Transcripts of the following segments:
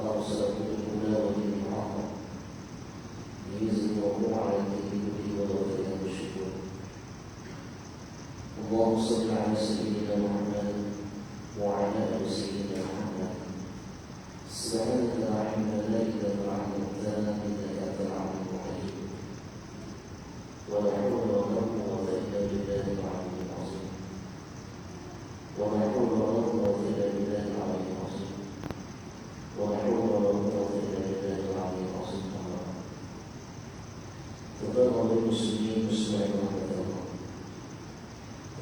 أرسله بالهدى ودين الحق ليظهره على الدين كله ولو كره المشركون. اللهم صل على سيدنا محمد وعلى آل سيدنا محمد. سبحانك لا علم لنا إلا ما علمتنا إنك أنت العليم الحكيم. ولا حول ولا قوة إلا بالله العلي العظيم. ولا حول ولا قوة إلا بالله العلي العظيم. ولا حول ولا قوة إلا بالله العلي العظيم. تفضل المسلمين مسلمين رحمة الله.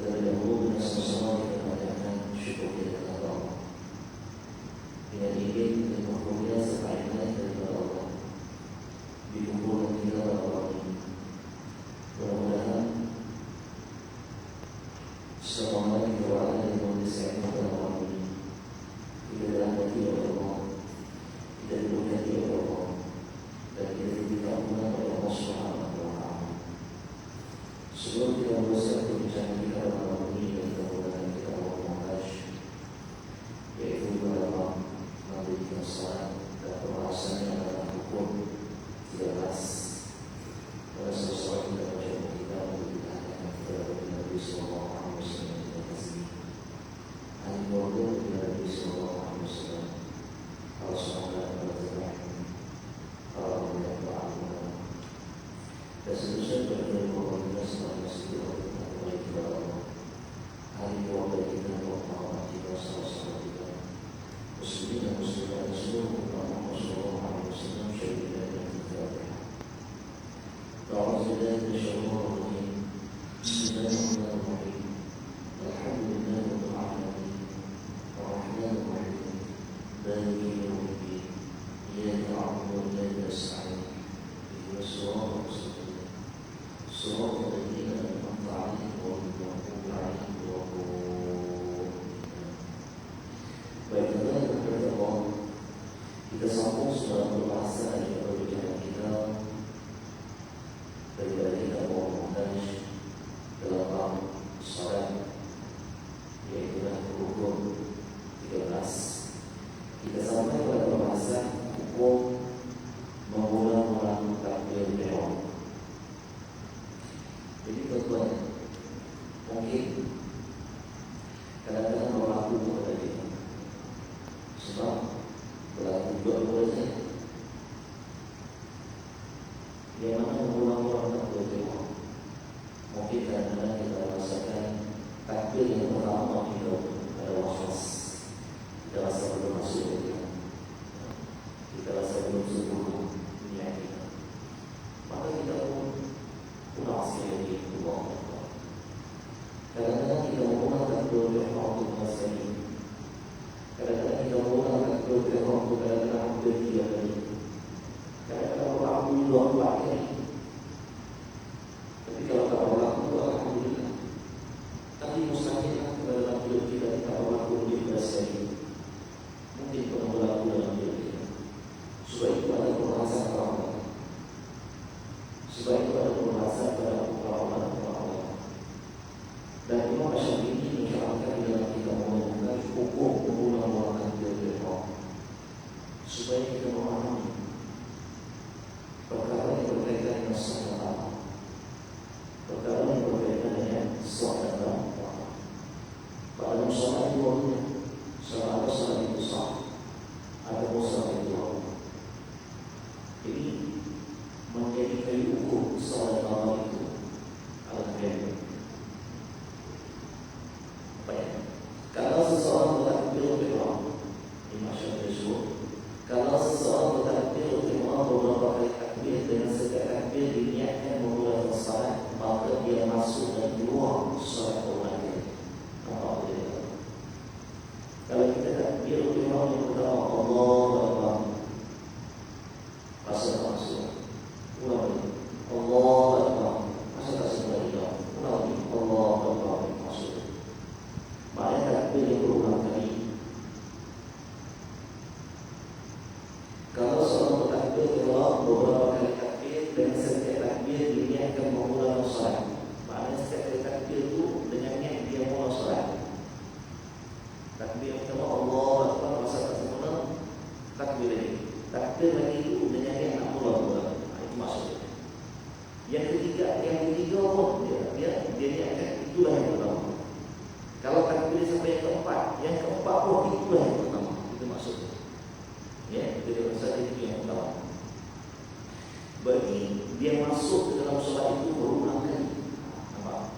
Dan dahulu dengan sama-sama kita panjatkan syukur kita kepada Allah. Dengan ingin dan mempunyai sekalian daripada Allah dikumpulkan kita pada Allah ini. Mudah-mudahan selama kita berada di kondisi yang pada Allah ini, kita dirahmati oleh Allah, kita diberkati oleh Allah, dan kita dikabulkan oleh Allah Subhanahu wa Ta'ala. Sebelum kita memulai perbincangan kita pada malam ini dan kemudian kita membahas yaitu beberapa memberikan saran dan pembahasannya adalah hukum 13 pada sesuatu kita baca kita untuk ditanya kepada Nabi Sallallahu Alaihi Wasallam kita kasih hanya keluarga Nabi Sallallahu Alaihi Wasallam para sahabat para tabi'in para ulama para ulama dan seterusnya dari komunitas selama sekitar baik kepada Allah. Hari keluarga kita, orang kita, sahabat kita, muslimin dan muslimat dan seluruh umat Muhammad Sallallahu Alaihi Wasallam syahidina dan Al-Fatihah. Ta'awuzubillah minasyaitonir rajim. Bismillahirrahmanirrahim. Alhamdulillahi rabbil alamin. Arrahmanir rahim. Maliki yaumiddin. Iyyaka na'budu wa iyyaka nasta'in. Ihdinas siratal mustaqim. صراط الذين أنعمت عليهم غير المغضوب عليهم ولا الضالين. Baik, teman-teman kepada Allah, kita sambung sudah berbahasa dari perbincangan kita daripada kita mengenai dalam bab salat, yaitu rukun 13. Kita sampai pada pembahasan hukum mengulang-ulang takbir ihram. Jadi tuan-tuan, mungkin kadang-kadang berlaku kepada kita, sebab berlaku dua-duanya. Yang mana mengulang-ulang takbir ihram, mungkin kadang-kadang kita rasakan takbir yang pertama kita ada was-was, kita rasa belum masuk kita, kita rasa belum sempurna niat kita, maka kita pun asli lagi Allah. Kadang-kadang kita mengulang takbir ihram untuk masa ini. Kadang-kadang kita mengulang takbir ihram untuk kadang-kadang hampir 3 kali. Kadang-kadang berlaku 2-4 kali. Tapi kalau tak berlaku, alhamdulillah. Tapi mustahil dalam hidup kita tak berlaku 15 kali. Mungkin pernah berlaku dalam hidup kita. Sebab itu ada pembahasan Allah. Sebab itu ada pembahasan pada ulama-ulama. Dan Imam Syafi'i mencerahkan di dalam kitab mengenai hukum mengulang-ulang takbir ihram, supaya kita memahami perkara yang berkaitan dengan salat, perkara yang berkaitan dengan salat. Pada salat dua-duanya, salat itu sah, ada salat itu wajib. Jadi menjadi kayu ukur salat Allah itu al-qiyam. Kalau seseorang bertakbir ihram, ini masyarakat disebut. Kalau seseorang bertakbir ihram beberapa kali takbir dengan setiap takbir diniatkan memulai salat, maka dia masuk dan keluar salat orang. Apa dia? Kalau kita takbir ihram yang pertama Allahu Akbar, masa masuk. Ulang lagi. Allahu Akbar. Masa tak sempat hilang. Ulang lagi. Allahu Akbar. Masuk. Maknanya takbir yang berulang kali. Kalau seorang bertakbir ihram beberapa kali takbir dengan setiap takbir diniatkan memulai salat, maknanya setiap kali takbir itu dengan niat dia mulai salat. Takbir pertama Allahu Akbar, masa tak sempurna takbir lagi. takbir lagi itu dengan yang nak mula-mula. Itu maksudnya. Yang ketiga pun dia niatkan itulah yang pertama. Kalau takbir sampai yang keempat pun itulah yang pertama. Itu maksudnya. Ya, itu saja itu yang pertama. Berarti dia masuk ke dalam solat itu berulang kali. Nampak?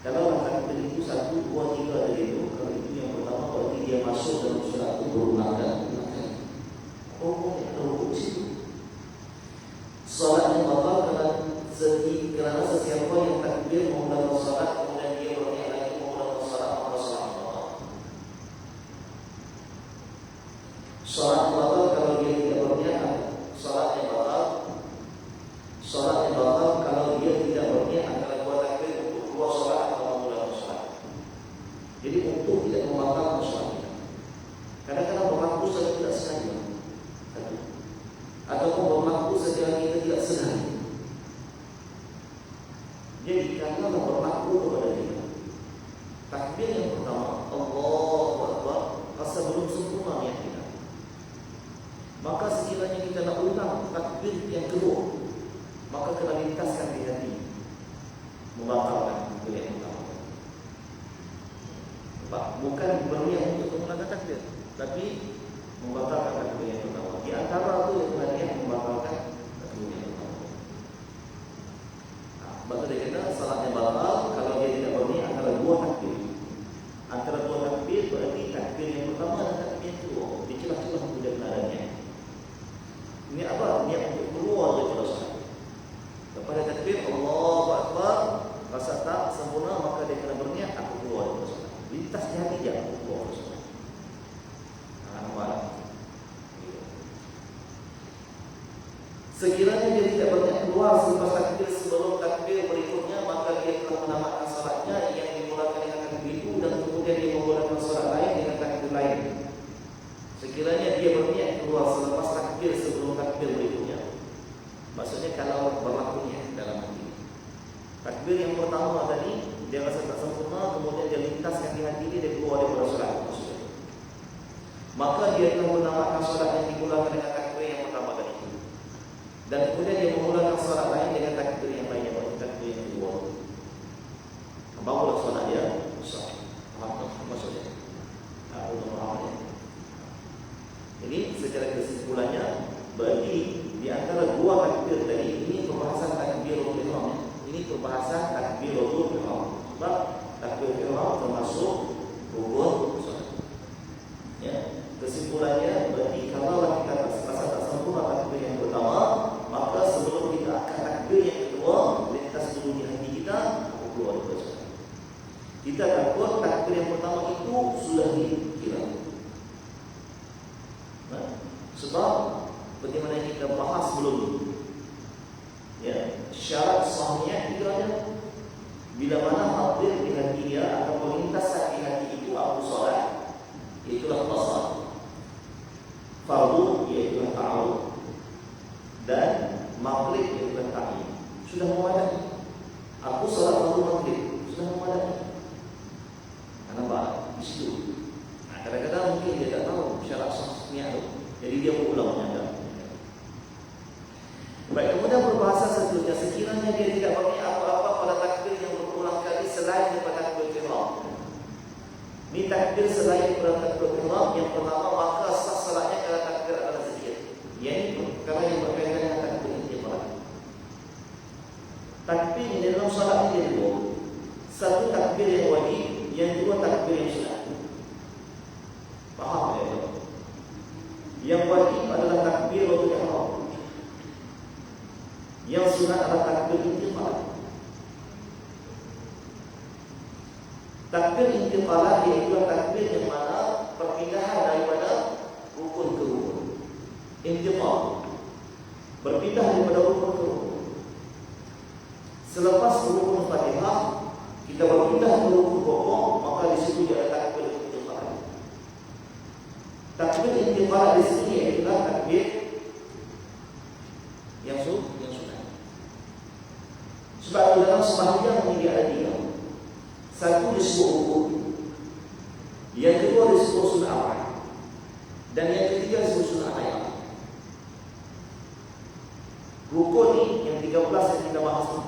Kalau takbir itu 1, 2, 3 ada itu, kalau itu yang pertama berarti dia masuk dalam solat itu berulang kali. Hukum yang ada hukum situ. Solat yang batal kerana sesiapa yang takbir memulakan solat kemudian dia berniat lagi memulakan solat maka solat batal. Solat batal kalau dia tidak berniat, solat yang batal. Solat yang batal kalau dia tidak berniat antara dua takbir untuk keluar solat atau memulakan solat. Jadi untuk tidak membatalkan solatnya. Kadang-kadang berlaku secara tidak sengaja. Ataupun berlaku secara kita tidak sengaja. Jadi kalau berlaku kepada kita, takbir yang pertama Allahu Akbar, rasa belum sempurna niat kita, maka sekiranya kita nak ulang takbir yang kedua, maka kena lintaskan di hati membatalkan takbir yang pertama. Bukan berniat untuk mengulangkan takbir, tapi membatalkan takbir yang pertama. Di antara itu yang berniat membatalkan takbir yang pertama. Maka dia kata salatnya batal kalau dia tidak berniat antara dua takbir. Antara dua takbir berarti takbir yang pertama dan takbir yang kedua. Di celah-celah kemudian adanya. Ini apa? Niat untuk keluar daripada solat. Lepas dia takbir Allahu Akbar, rasa tak sempurna, maka dia kena berniat aku keluar daripada solat. Lintas di hati dia aku keluar daripada solat. Nampak? Sekiranya dia tidak berniat keluar selepas takbir sebelum takbir berikutnya, maka dia telah menamatkan salatnya yang dimulakan dengan takbir itu dan kemudian dia memulakan salat lain dengan takbir lain. Sekiranya dia berniat keluar selepas takbir sebelum takbir berikutnya, maksudnya kalau berlakunya dalam hati. Takbir yang pertama tadi dia rasa tak sempurna, kemudian dia lintaskan di hati dia keluar daripada salat maksudnya. Maka dia telah menamatkan salat yang dimulakan dengan takbir yang pertama tadi. Dan kemudian dia memulakan solat lain dengan takbir yang lainnya, atau takbir yang kedua. Barulah solat dia sah. Faham maksudnya? Ini secara kesimpulannya berarti di antara dua takbir tadi ini perbahasan takbirul ihram. Ini perbahasan takbirul ihram. Sebab takbirul ihram termasuk rukun solat. Ya, kesimpulannya berarti kalau kita rasa tak sempurna takbir yang pertama, maka sebelum kita akan takbir yang kedua, lintas dulu di hati kita, aku keluar dari solat. Kita takut takbir yang pertama itu sudah dikira. Sebab bagaimana kita bahas sebelum ya, syarat sahnya kiranya bila mana hadir di hati dia atau melintas di hati itu aku solat, itulah qasar. Fardu iaitu ta'awud dan maghrib iaitu ta'yin. Sudah memadai. Aku salat fardu maghrib sudah memadai. Kenapa? Di situ. Kadang-kadang mungkin dia tak tahu syarat sahnya itu, jadi dia berulang menyadar. Baik, kemudian berbahasa seterusnya, sekiranya dia tidak berniat apa-apa pada takbir yang berulang kali selain daripada takbir ihram. Ini takbir selain daripada takbir ihram yang pertama, maka sah salatnya kalau takbir adalah sedikit. Yang perkara yang berkaitan dengan takbir intifal. Takbir di dalam salat ini dua. Satu takbir yang wajib, yang kedua takbir yang sunat. Faham ya? Yang wajib adalah takbiratul ihram. Yang sunat adalah takbir intifal. Takbir intifal iaitu takbir yang mana perpindahan daripada rukun ke rukun. Intifal, berpindah daripada rukun ke rukun. Selepas rukun Fatihah, kita berpindah ke rukun pokok, maka di situ ada takbir intifal. Takbir intifal di sini ialah takbir yang sunat. Sebab dalam sembahyang ini ada tiga. Satu disebut rukun, yang kedua disebut sunat awal, dan yang ketiga disebut sunat ayat. Rukun ni yang 13 yang kita bahas ni.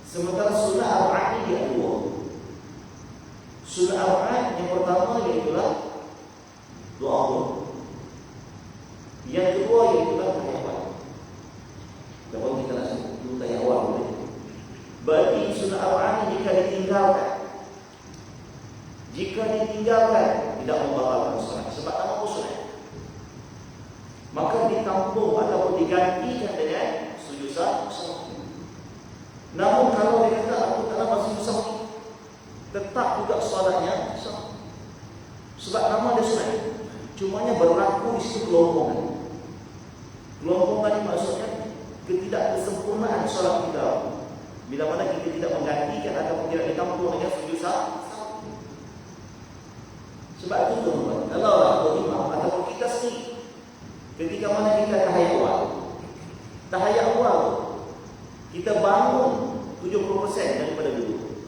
Sementara sunnah arba'ah ni dia 2. Sunnah arba'ah yang pertama iaitulah doa pun. Yang kedua iaitulah tahiyat. Kalau kita nak sebut tahiyat awal boleh. Berarti sunnah arba'ah ni jika ditinggalkan tidak membatalkan solat sebab tak mampu solat, maka ditampung ataupun digantikan dengan sujud sahwi. Namun kalau dia kata aku tak nak sujud sahwi, tetap juga solatnya sah. Sebab nama dia solat. Cumanya berlaku di situ kelompongan. Kelompongan ini maksudnya ketidaksempurnaan solat kita. Bila mana kita tidak menggantikan ataupun tidak ditampung dengan sujud sahwi. Sebab itu tuan-tuan, kalau imam ataupun kita sendiri, ketika mana kita tahayat awal, kita bangun 70% daripada dulu.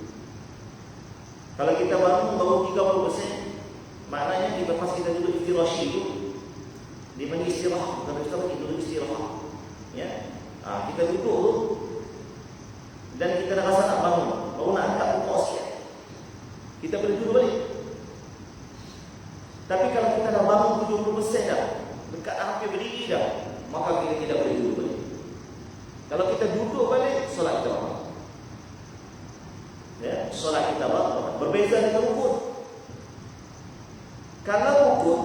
Kalau kita bangun baru 30%, maknanya kita pas kita duduk istirahat itu, di mana istirahat, bukan istirahat, kita duduk istirahat. Ya, kita duduk tu, dan kita dah rasa nak bangun, baru nak angkat pokok sikit, kita boleh duduk balik. Tapi kalau kita dah bangun 70% dah, dekat dah hampir berdiri dah, maka kita tidak boleh duduk balik. Kalau kita duduk balik, solat kita batal. Ya, solat kita batal. Berbeza dengan rukun. Kalau rukun,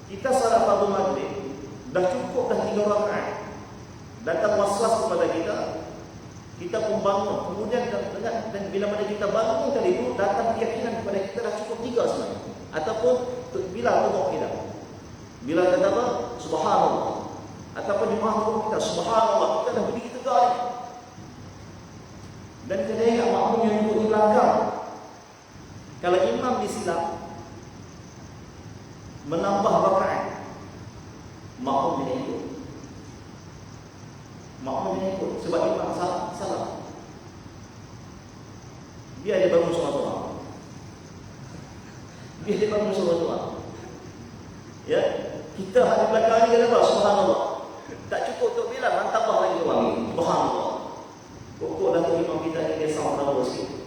kita solat fardu maghrib, dah cukup dah 3 rakaat. Datang waswas kepada kita pun bangun. Kemudian dan bila mana kita bangun tadi itu, datang keyakinan kepada kita dah cukup 3 sebenarnya. Ataupun bila tengok kita, bila kata apa? Subhanallah. Ataupun jemaah tengok kita, subhanallah, kita dah berdiri tegak ni. Dan kena ingat makmum yang duduk di belakang, kalau imam disilap menambah rakaat, makmum dia ikut. Makmum dia ikut sebab imam salah. Biar dia bangun solat-solat. Biar dia bangun solat-solat. Ya, kita di belakang ni kata apa? Subhanallah. Tak cukup untuk bilang, tambah lagi orang. Subhanallah. Pokok dah tu imam kita ni dia sound tahu sikit.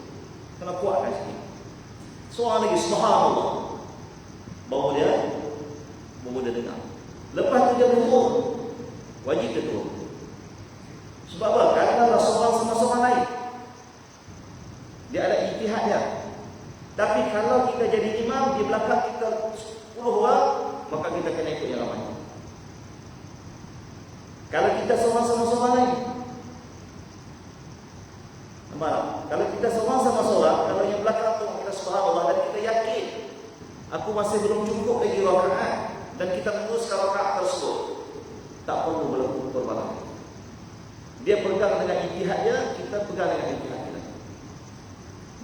Kena kuatkan sikit. Soal lagi subhanallah. Baru dia dengar. Lepas tu dia turun. Wajib dia turun. Sebab apa? Kerana Rasulullah sama-sama naik. Dia ada ijtihad dia. Tapi kalau kita jadi imam, di belakang kita 10 orang, maka kita kena ikut yang ramai. Kalau kita sama-sama naik, nampak? Kalau kita sama-sama solat, kalau yang belakang tu kita subhanallah dan kita yakin aku masih belum cukup lagi rakaat dan kita meneruskan rakaat tersebut, tak perlu berbalang. Dia pegang dengan ijtihad dia, kita pegang dengan ijtihad kita.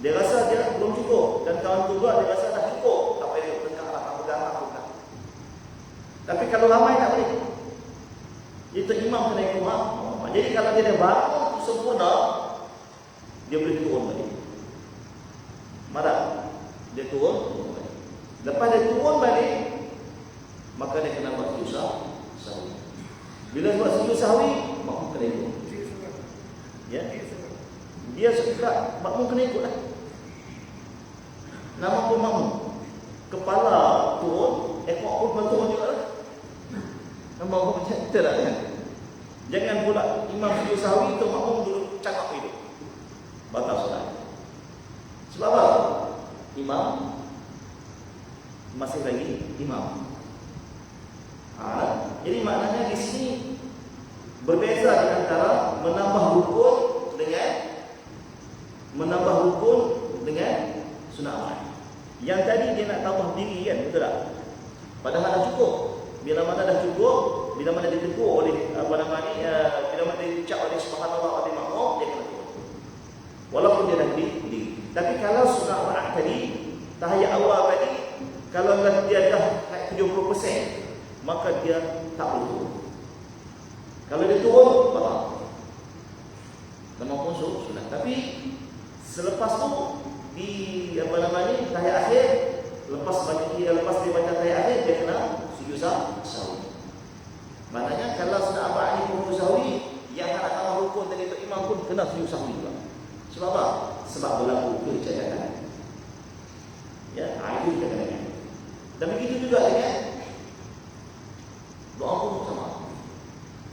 Dia rasa dia belum cukup dan kawan tu dia rasa dah cukup, tak payah peganglah, tak pegang. Tapi kalau ramai tak boleh. Itu imam kena ikut makmum. Jadi kalau dia dah bangun sempurna, dia boleh turun balik. Marah. Dia turun balik. Lepas dia turun balik, maka dia kena buat sujud sahwi. Bila buat sujud sahwi, makmum kena ikut. Ya. Dia suka makmum kena ikut lah. Nama pun makmum. Kepala turun, ekor pun turun juga lah. Nama pun macam itulah kan. Jangan pula imam sujud sahwi tu makmum dulu cakap hidup. Batal solat. Sebab apa? Imam masih lagi imam. Jadi maknanya di sini berbeza antara menambah rukun dengan sunat amal. Yang tadi dia nak tambah diri kan, betul tak? Padahal dah cukup. Bila mana dah cukup, bila mana ditegur oleh bila mana diucap oleh subhanallah oleh makmum, dia kena turun. Walaupun dia dah berdiri. Tapi kalau sunat amal tadi, tahiyat awal tadi, kalau dia dah naik 70%, maka dia tak boleh turun. Kalau dia turun, batal. Maupun sunat. Tapi selepas tu di tahiyat akhir, lepas dia baca tahiyat akhir, dia kena sujud sahwi. Maknanya kalau sunat arba'ah ni pun sahwi, kena sujud sahwi juga. Sebab apa? Sebab berlaku kecacatan. Ya, itu kita kena. Dan begitu juga dengan doa kunut sama.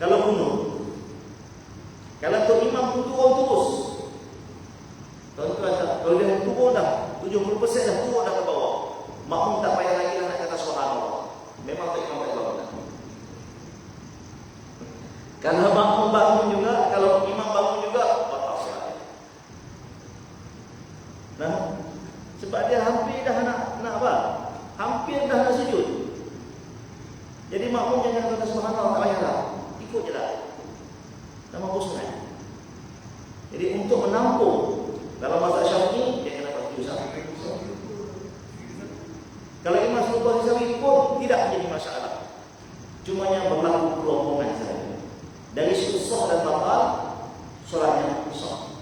Kalau kunut, kalau tu imam tu turun terus, kalau dia turun dah 70% dah turun dah ke bawah, makmum tak payah lagi nak kata subhanallah. Memang tak imam tak bangun. Kalau makmum bangun juga, kalau imam bangun juga, batal solat. Nah, sebab dia hampir dah nak apa? Hampir dah nak sujud. Jadi makmum jangan kata subhanallah, tak payahlah. Ikut je lah. Nama sunat. Jadi untuk menampung dalam mazhab Syafi'i dia kena sujud sahwi. Kalau imam sujud sahwi pun tidak menjadi masalah. Cuma yang berlaku kelompongan saja. Dari sudut sah dan batal, solatnya sah.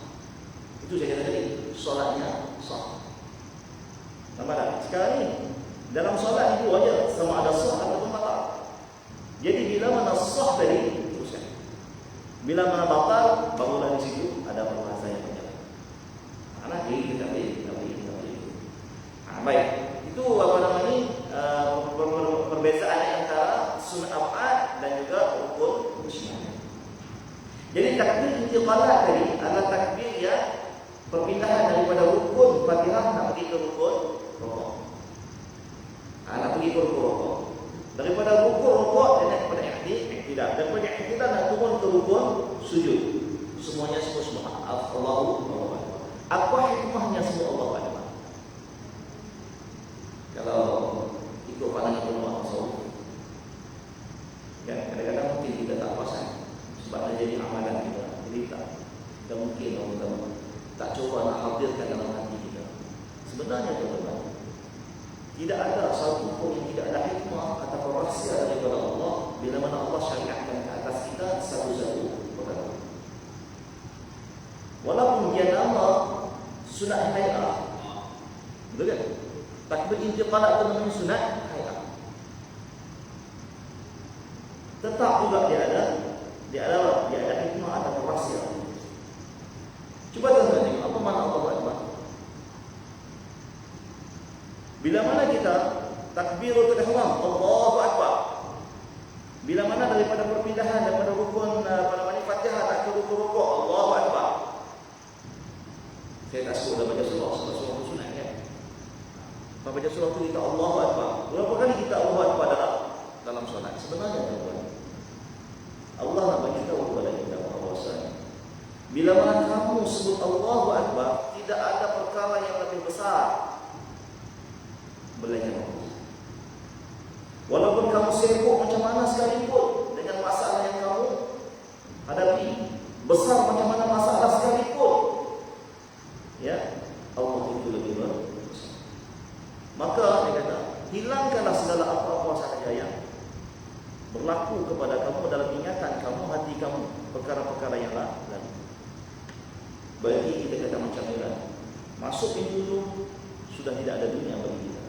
Itu saya kata tadi, solatnya sah. Nampak tak? Sekarang ni dalam solat itu aja sama ada sah ataupun batal. Jadi bila mana sah tadi, teruskan. Bila mana batal, barulah di situ ada perbahasan yang banyak. Mana ini kita boleh. Baik. Itu apa namanya perbezaan antara sunat af'al dan juga rukun sunat. Jadi takbir intiqalat tadi adalah takbir yang perpindahan daripada rukun Fatihah nak pergi ke rukun rukuk. Nak pergi ke rukun rukuk. Daripada rukun rukuk dan kepada i'tidal. Daripada i'tidal nak turun ke rukun sujud. Semuanya semua subhanallah. Allahu Akbar. Apa hikmahnya semua Allah Akbar? Kalau ikut pandangan ulama tasawuf, ya kadang-kadang mungkin kita tak pasang sebab dia jadi amalan kita. Jadi tak mungkin kalau kita tak cuba nak hadirkan dalam hati kita. Sebenarnya teman-teman, tidak ada satu pun yang tidak ada hikmah atau rahsia daripada Allah bila mana Allah syariatkan ke atas kita satu-satu perkara. Walaupun dia nama sunat hay'ah, betul kan? Takbir intiqalat itu namanya sunat hay'ah. Tetap juga dia ada hikmah atau rahsia. Cuba tuan-tuan tengok apa makna Allahu Akbar. Bila mana kita takbiratul ihram, Allahu Akbar. Bila mana daripada perpindahan daripada rukun pada mana Fatihah tak ke rukun rukuk, Allahu Akbar. Saya tak suruh dah baca surah sunat kan. Kalau baca surah tu kita Allahu Akbar. Berapa kali kita Allahu Akbar dalam solat? Sebenarnya tuan-tuan, Allah nak bagi tahu kepada kita bahawasanya bila mana kamu sebut Allahu Akbar, tidak ada perkara yang lebih besar melainkan Allah. Walaupun kamu sibuk macam mana sekalipun dengan masalah yang kamu hadapi, besar macam mana masalah sekalipun, ya, Allah itu lebih besar. Maka dia kata, hilangkanlah segala apa-apa sahaja yang berlaku kepada kamu dalam ingatan kamu, hati kamu, perkara-perkara yang lalu. Bagi kita kata macam ni lah, masuk pintu tu sudah tidak ada dunia bagi kita.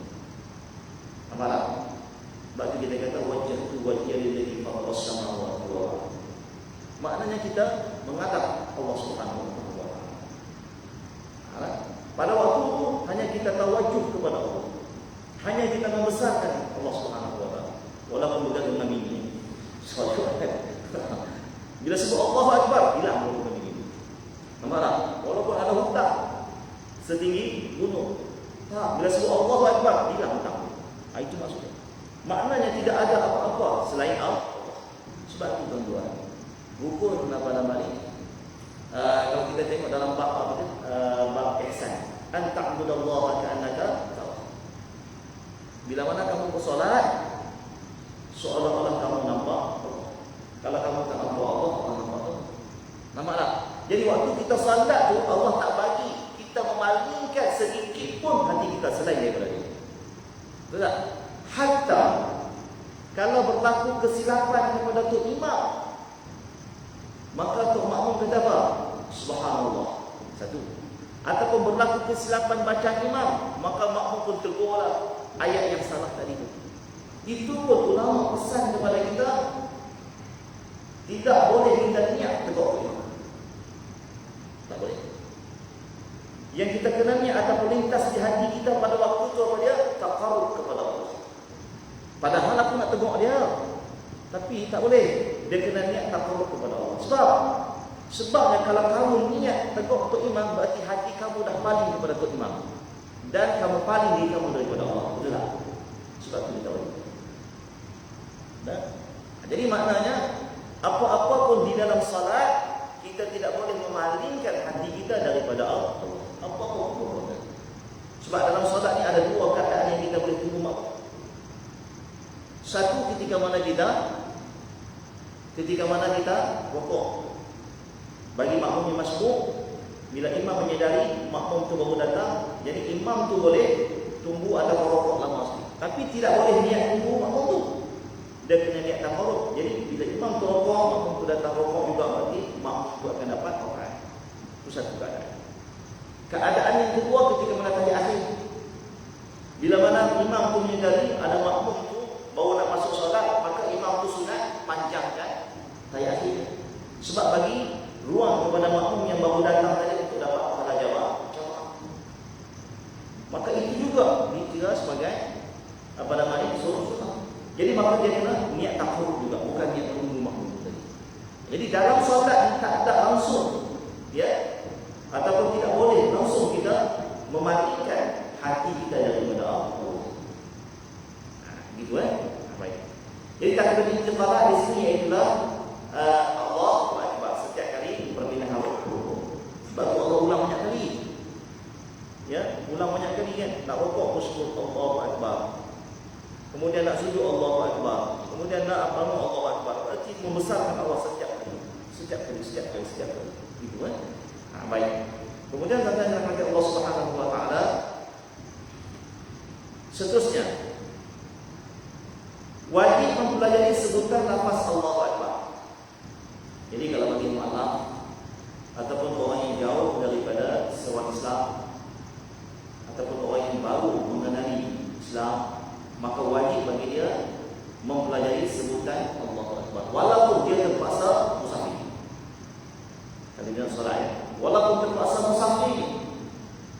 Amalan. Sebab tu kita kata wajah tu wajah lillahi faqras samawati wal ardh. Maknanya kita menghadap Allah Subhanahu wa taala. Pada waktu itu hanya kita tawajuh kepada Allah. Hanya kita membesarkan Allah Subhanahu wa taala. Walaupun bergantung Nabi ini. Bila sebut Allahu Akbar, hilang rukun ini. Nampak tak? Walaupun ada hutang setinggi gunung, tak, bila sebut Allahu Akbar, hilang hutang. Itu maksudnya. Maknanya tidak ada apa-apa selain Allah. Sebab itu tuan-tuan, rukun apa-apa ni, kalau kita tengok dalam bab apa tu, bab ihsan, an ta'budallaha ka'annaka tarah. Bila mana kamu bersolat, seolah-olah kamu nampak Allah. Kalau kamu tak nampak Allah, Allah nampak Allah. Nampak tak? Jadi waktu kita solat tu, Allah tak bagi kita memalingkan sedikit pun hati kita selain daripada dia. Betul tak? Hatta kalau berlaku kesilapan kepada tok imam, maka tok makmum kata apa? Subhanallah. Satu. Ataupun berlaku kesilapan bacaan imam, maka makmum pun tegurlah ayat yang salah tadi itu. Itu pun ulama pesan kepada kita, tidak boleh kita niat tegur imam. yang kita kena niat ataupun lintas di hati kita pada waktu itu apa dia? Taqarrub kepada Allah. Padahal aku nak tegur dia, tapi tak boleh. Dia kena niat taqarrub kepada Allah. Sebabnya kalau kamu niat tegur Tok Imam, berarti hati kamu dah paling kepada Tok Imam, dan kamu paling diri kamu daripada Allah. Betul tak? Sebab itu kita boleh. Jadi maknanya apa-apa pun di dalam salat, kita tidak boleh memalingkan hati kita daripada Allah. Apa-apa pun. Sebab dalam salat ni ada dua keadaan yang kita boleh tunggu makmum. Satu, ketika mana kita rukuk. Bagi makmum yang masbuk, bila imam menyedari makmum tu baru datang, jadi imam tu boleh tunggu atau rukuk lama sikit. Tapi tidak boleh niat tunggu makmum tu. Dia kena niat taqarrub. Jadi bila imam tu rukuk, makmum tu datang rukuk juga, berarti makmum tu akan dapat orang. Itu satu keadaan. Keadaan yang kedua, ketika mana tahiyat akhir. Bila mana imam tu menyedari ada makmum tu baru nak masuk solat, maka imam tu sunat panjangkan tahiyat akhir. Sebab bagi ruang kepada makmum yang baru datang tadi untuk dapat pahala jawab. Maka itu juga dikira sebagai suruh. Jadi maka dia kena niat taqarrub juga, bukan niat tunggu makmum tadi. Jadi dalam solat tak ada langsung, ya, ataupun tidak boleh langsung kita mematikan hati kita daripada Allah. Gitu baik. Jadi takbir intiqalah di sini ialah Allahu Akbar setiap kali perpindahan rukuk. Sebab Allah ulang banyak kali. Ya, ulang banyak kali kan. Nak rukuk sebut Allahu Akbar. Kemudian nak sujud Allahu Akbar. Kemudian nak bangun Allahu Akbar. Berarti membesarkan Allah setiap kali. Setiap kali. Gitu kan? Baik. Kemudian tanda rahmat Allah Subhanahu wa taala. Seterusnya, wajib mempelajari sebutan lafaz Allahu Akbar. Jadi kalau bagi mu'alaf ataupun orang yang jauh daripada seruan Islam, ataupun orang yang baru mengenali Islam, maka wajib bagi dia mempelajari sebutan Allahu Akbar, walaupun dia terpaksa musafir. Kalau dia solat, walaupun terpaksa musafir,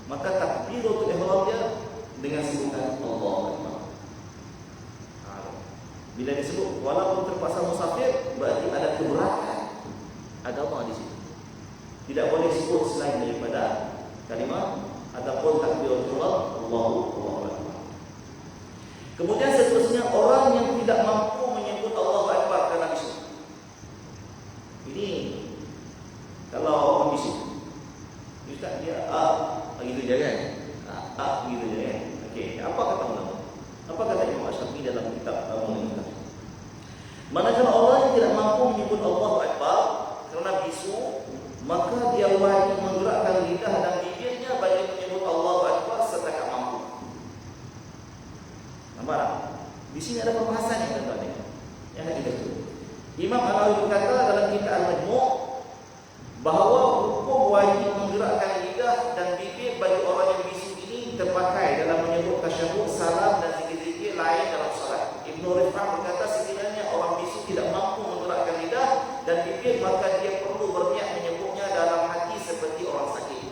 maka takbiratul ihram dia dengan sebutan Allahu Akbar. Bila disebut walaupun terpaksa musafir, berarti ada keberatan agama di situ. Tidak boleh sebut selain daripada kalimah ataupun takbiratul ihram Allahu Akbar. Kemudian seterusnya, orang yang tidak mampu menyebut Allahu Akbar kerana bisu. Ini kalau orang bisu, ustaz dia begitu je kan? Begitu je kan? Okey, apa kata ulama? Apa kata Imam Asy-Syafi'i dalam kitab Al-Mu'min? Manakala orang yang tidak mampu menyebut Allahu Akbar kerana bisu, maka dia wajib menggerakkan lidah dan bibirnya bagi menyebut Allahu Akbar setakat mampu. Nampak tak? Di sini ada pembahasan yang tuan-tuan yang kita tu. Imam An-Nawawi berkata dalam kitab Al-Majmu' bahawa hukum wajib menggerakkan lidah dan bibir bagi orang yang bisu ini terpakai dalam menyebut tasyahud, salam dan zikir-zikir lain dalam salat. Ibnu Rifah berkata sekiranya orang bisu tidak mampu menggerakkan lidah dan bibir, maka dia perlu berniat menyebutnya dalam hati seperti orang sakit.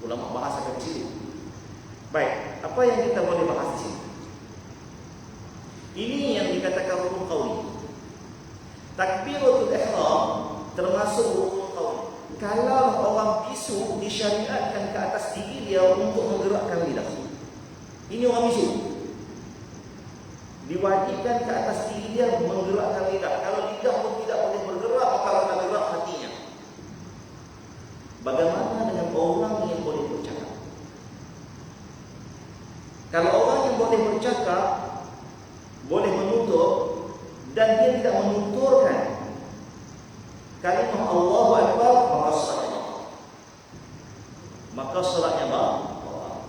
Ulama bahas akan situ. Baik, apa yang kita boleh bahas di sini? Ini yang dikatakan rukun qauli. Takbiratul ihram termasuk rukun qauli. Kalau orang bisu disyariatkan ke atas diri dia untuk menggerakkan lidah. Ini orang bisu diwajibkan ke atas diri dia menggerakkan lidah. Kalau lidah pun tidak boleh bergerak, maka akan gerak hatinya. Bagaimana dengan orang yang boleh bercakap? Kalau orang yang boleh bercakap, boleh menutur, dan dia tidak menuturkan kalimah Allahu Akbar, maka salatnya batal.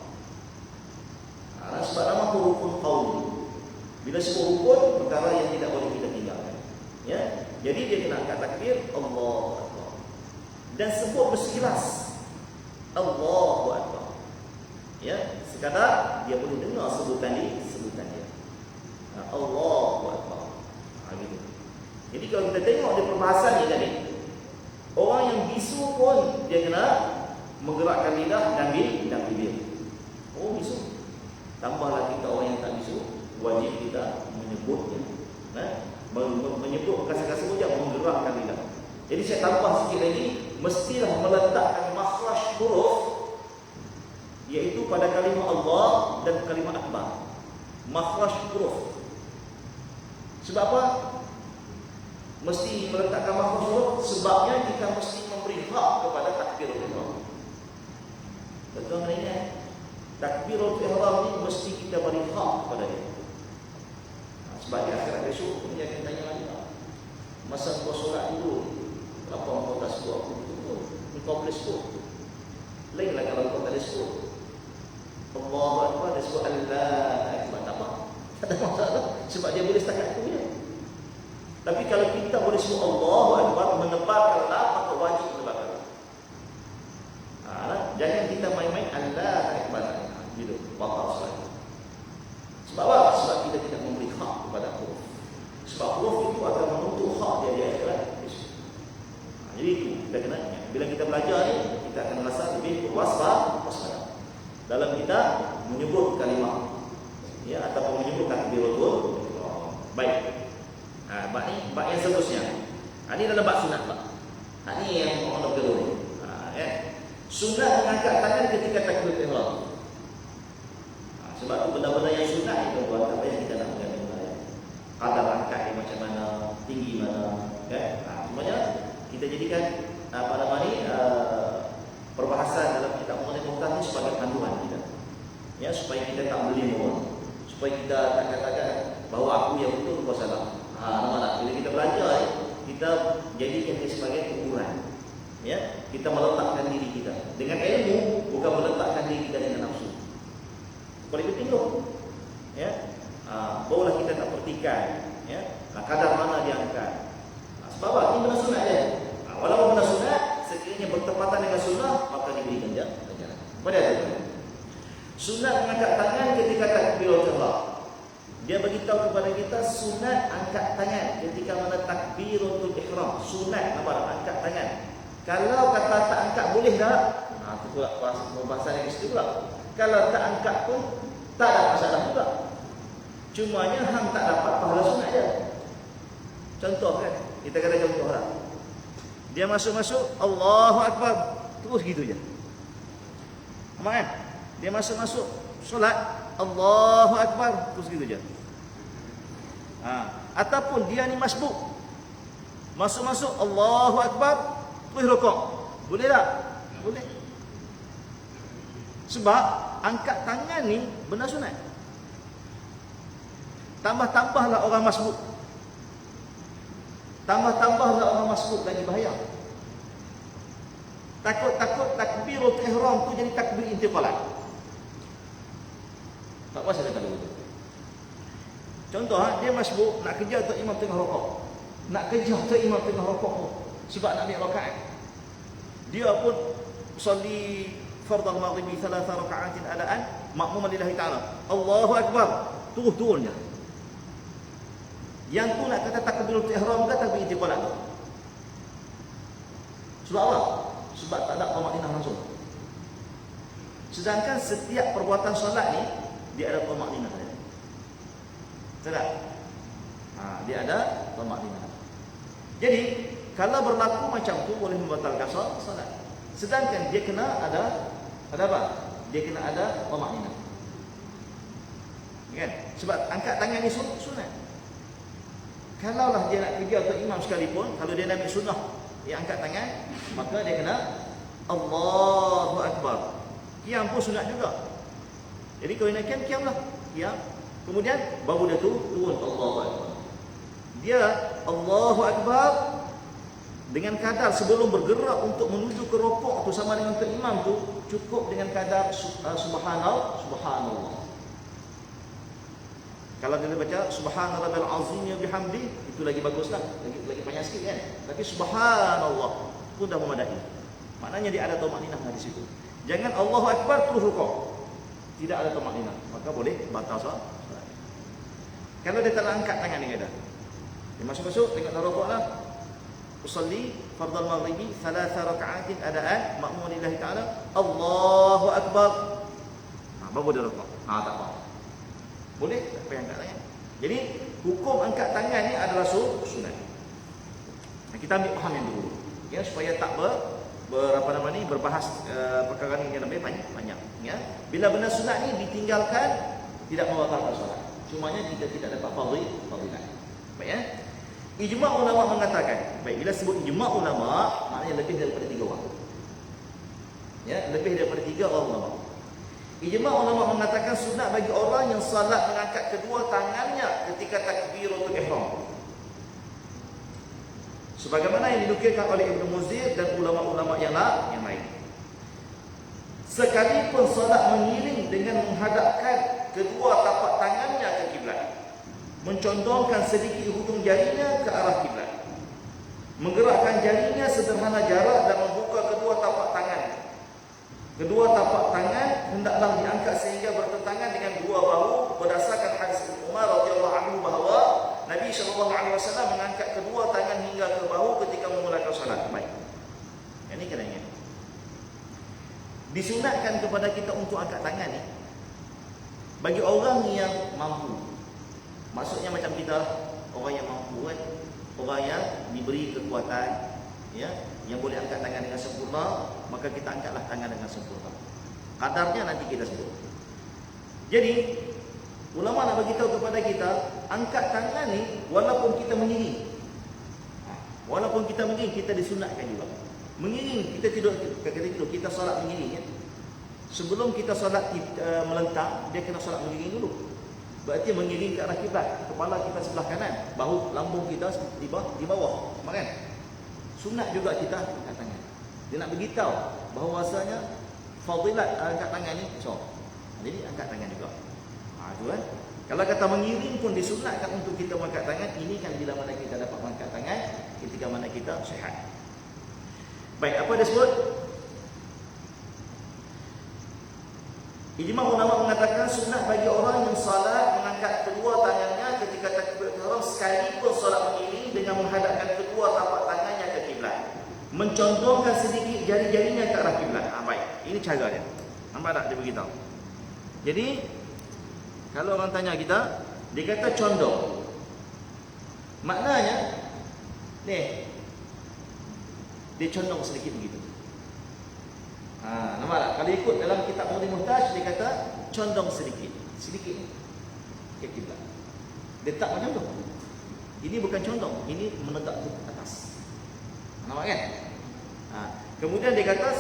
Sebab nama itu rukun qauli. Bila sebut rukun, perkara yang tidak boleh kita tinggalkan. Ya, jadi dia kena angkat takbir Allahu Akbar dan sebut bersikeras Allahu Akbar. Ya, sekadar dia boleh dengar sebutan dia. Allahu Akbar. Gitu. Jadi kalau kita tengok di perbahasan ni tadi, orang yang bisu pun dia kena menggerakkan lidah dan bibir. Oh, bisu. Tambahlah kita orang yang tak bisu, wajib kita menyebutnya. Menyebut kasa-kasa hujah, menggerakkan lidah. Jadi saya tambah sikit lagi, mestilah meletakkan makhraj huruf, iaitu pada kalimah Allah dan kalimah akbar. Makhraj huruf. Sebab apa? Mesti meletakkan makhraj huruf, sebabnya kita mesti memberi hak kepada takbirul ihram. Betul ini? Takbirul ihram ini mesti kita beri hak kepada dia. Sebab di akhirat besok dia akan tanya lagi, masa kau solat dulu, apa kau tak sebut aku betul? Kau boleh sebut. Lainlah kalau kau tak boleh sebut. Allahu Akbar, dia sebut Allah Akbar, tak apa? Tak ada masalah, sebab dia boleh setakat itu je. Tapi kalau kita boleh sebut Allahu Akbar, menebarkan Allah, maka wajib menebarkan Allah. Jangan kita main-main Allah Akbar. Gitu, batal solat. Sebab apa? Sebab kita tidak memberi hak kepada huruf. Sebab huruf itu akan menuntut hak dia di akhirat. Jadi itu kita kena ingat. Bila kita belajar ni, kita akan rasa lebih waspada dalam kita menyebut kalimah, ya, ataupun menyebut takbiratul ihram. Baik. Bab yang seterusnya. Ini dalam bab sunat, Pak. Ini yang orang perlu ni. Ya. Sunat mengangkat tangan ketika takbiratul ihram. Sebab tu benda-benda yang sunat itu buat apa yang kita nak mengambil. Kadar angkat dia macam mana, tinggi mana, kan? Semuanya kita jadikan apa nama ni perbahasan dalam kitab mengenai muhtam ni sebagai panduan kita. Ya, supaya kita tak boleh mohon. Supaya kita tak katakan bahawa aku yang betul, kau salah. Nama bila kita belajar, kita jadikan dia sebagai ukuran. Ya, kita meletakkan diri kita dengan ilmu, bukan meletakkan diri kita dengan nafsu. Kalau itu tengok, ya, barulah kita tak perhatikan, ya, kadar mana dia angkat. Sebab apa? Ini benda sunat je. Walaupun benda sunat, sekiranya bertepatan dengan sunnah, maka diberikan dia ganjaran. Pada itu, sunat mengangkat tangan ketika takbiratul ihram. Dia beritahu kepada kita sunat angkat tangan ketika mana takbiratul ihram. Sunat apa? Angkat tangan. Kalau kata tak angkat boleh tak? Itu pula pembahasan yang mesti pula. Kalau tak angkat pun tak ada masalah juga. Cumanya hang tak dapat pahala sunat je. Contoh kan, kita kata contoh lah. Dia masuk-masuk Allahu Akbar, terus gitu je. Faham kan? Dia masuk-masuk solat Allahu Akbar, terus gitu je. Ataupun dia ni masbuk, masuk-masuk Allahu Akbar, terus rukuk. Boleh tak? Boleh. Sebab angkat tangan ni benda sunat. Tambah-tambahlah orang masbuk. Tambah-tambahlah orang masbuk lagi bahaya. Takut-takut takbiratul ihram tu jadi takbir intiqalat. Tak puas ada kalau begitu. Contoh, dia masbuk nak kejar tu imam tengah rukuk. Nak kejar tu imam tengah rukuk sebab nak ambil rakaat. Dia pun usolli fardhu al-maghribi 3 raka'atin adaan makmuman lillahi ta'ala. Allahu Akbar. Turun je. Yang tu nak kata takbiratul ihram ke takbir intiqalat tu? Sebab apa? Sebab tak ada tamakninah langsung. Sedangkan setiap perbuatan solat ni dia ada tamakninah dia. Sedap? Dia ada tamakninah. Jadi kalau berlaku macam tu boleh membatalkan solat. Sedangkan dia kena ada apa? Dia kena ada tamakninah. Kan? Sebab angkat tangan ni sunat. Kalaulah dia nak kerja atau imam sekalipun, kalau dia nak ambil sunnah, dia angkat tangan, maka dia kena Allahu Akbar. Qiyam pun sunat juga. Jadi kalau nak qiyamlah. Qiyam. Kemudian baru dia turun Allahu Akbar. Dia Allahu Akbar dengan kadar sebelum bergerak untuk menuju ke rukuk tu sama dengan imam tu cukup dengan kadar subhanallah. Kalau dia baca subhanallahil azim ya bihamdi, itu lagi baguslah, lagi panjang sikit kan. Tapi subhanallah pun dah memadai. Maknanya dia ada tamakninah di situ. Jangan Allahu Akbar terus rukuk. Tidak ada tamakninah, maka boleh batal solat. Kalau dia tak angkat tangan ni ada. Dia masuk-masuk tengok rukuklah. usalli fardal maghribi 3 raka'atin adaan ma'mum lillahi ta'ala Allahu akbar. Baru dia rukuk. Tak apa. Boleh tak payah angkat tangan. Jadi hukum angkat tangan ni adalah sunat. Kita ambil faham yang dulu. Ya, supaya tak berbahas perkara ni yang lebih banyak. Ya. Bila benda sunat ni ditinggalkan tidak membatalkan solat. Cumanya kita tidak dapat fadilah. Baik ya. Ijma' ulama mengatakan, baik bila sebut ijma' ulama maknanya lebih daripada 3 orang. Ya, lebih daripada 3 orang ulama. Ijma' ulama mengatakan sunat bagi orang yang salat mengangkat kedua tangannya ketika takbiratul ihram. Sebagaimana yang dinukilkan oleh Ibnu Muzir dan ulama-ulama yang lain. Sekalipun salat mengiring dengan menghadapkan kedua tapak tangannya ke kiblat, mencondongkan sedikit hujung jarinya ke arah kiblat, menggerakkan jarinya sederhana jarak dan membuka kedua tapak tangan. Kedua tapak tangan hendaklah diangkat sehingga bertentangan dengan dua bahu berdasarkan hadis Umar radhiyallahu anhu bahawa Nabi SAW mengangkat kedua tangan hingga ke bahu ketika memulakan salat. Baik. Yang ini kena ingat. Disunatkan kepada kita untuk angkat tangan ni bagi orang yang mampu. Maksudnya macam kita orang yang mampu kan, orang yang diberi kekuatan, ya, yang boleh angkat tangan dengan sempurna, maka kita angkatlah tangan dengan sempurna. Kadarnya nanti kita sebut. Jadi ulama nak bagi tahu kepada kita, angkat tangan ni walaupun kita mengiring. Walaupun kita mengiring, kita disunatkan juga. Mengiring, kita kita solat mengiring ya. Sebelum kita solat melentang, dia kena solat mengiring dulu. Berarti mengiring ke arah kiblat. Kepala kita sebelah kanan, bahu lambung kita di bawah. Kan? Sunat juga kita angkat tangan. Dia nak beritahu bahawasanya fadilat angkat tangan ni so. Jadi angkat tangan juga. Itu kan. Kalau kata mengiring pun disunatkan untuk kita mengangkat tangan. Ini kan bila mana kita dapat mengangkat tangan ketika mana kita sihat. Baik, apa dia sebut? Ijma' ulama mengatakan sunat bagi orang yang salat mengangkat kedua tangannya ketika takbiratul ihram sekalipun salat mengiring dengan menghadapkan kedua tapak tangannya ke kiblat, mencondongkan sedikit jari-jarinya ke arah kiblat. Baik, ini cara dia. Nampak tak dia beritahu? Jadi kalau orang tanya kita, dia kata condong. Maknanya ni dia condong sedikit begitu. Nampak tak? Kalau ikut dalam kitab Mughni Muhtaj, dia kata condong sedikit ke kiblat. Dia tak macam tu. Ini bukan condong, ini menegak ke atas. Nampak kan? Kemudian dia kata